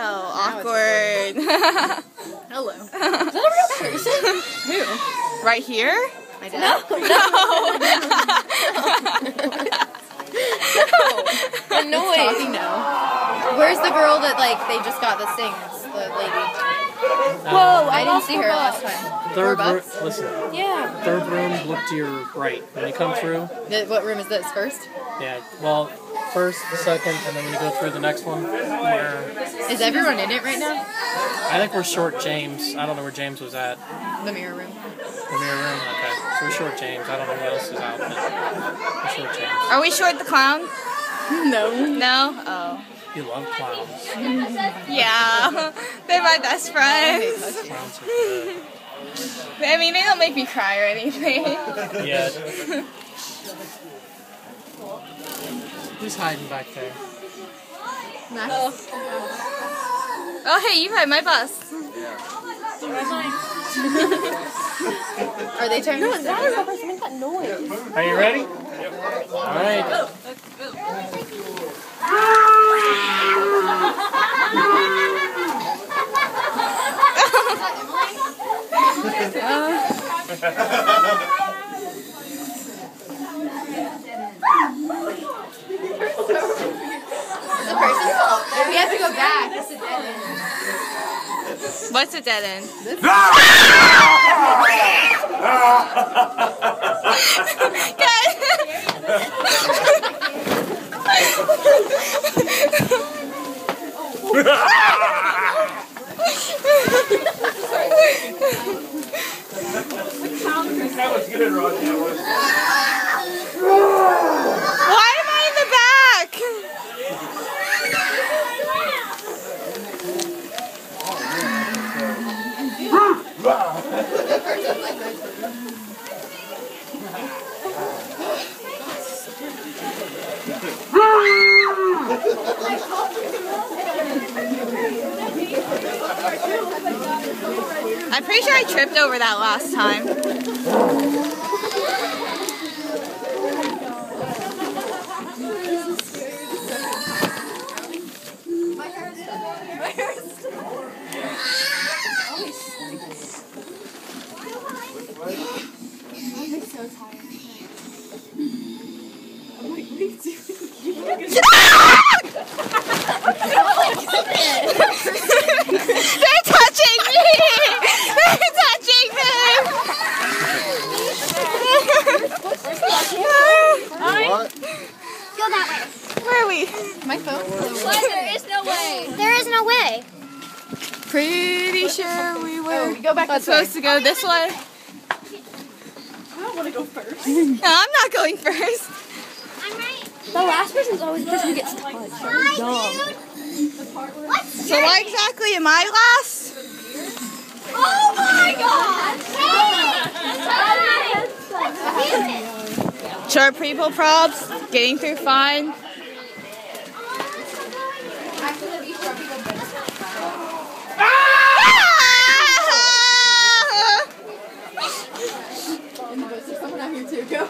Oh, awkward. Hello. Is that a real person? Who? Right here? My dad? No. Annoying. Talking now. Where's the girl that they just got that sings? The lady. Whoa! I didn't see her last time. Third room. Listen. Yeah. Third room. Look to your right when you come through. What room is this? First? Yeah. Well, first, second, and then when you go through the next one, where is everyone in it right now? I think we're short James. I don't know where James was at. The mirror room. The mirror room. Okay. So we're short James. I don't know who else is out. But we're short James. Are we short the clown? No. No? Oh. You love clowns. Yeah. They're my best friends. Clowns are good. I mean, they don't make me cry or anything. Yeah. Who's hiding back there? Max. Oh, hey, you ride my bus. Are they trying to that is the person make that noise. Are you ready? Yep. All right. We have to go back. It's a dead end. What's a dead end? That was good, Roger. Why am I in the back? I'm pretty sure I tripped over that last time. I'm so tired. I'm like, what are you doing? They're touching me! They're touching me! What? Go that way. Where are we? My phone. What? There is no way. There is no way. Pretty sure we were Go back this way. supposed to go this way. I don't want to go first. No, I'm not going first. I'm right. The last person's always the person who gets touched. Dumb. What? So why exactly am I last? Oh my god! Short people probs, getting through fine. Someone out here too. Go.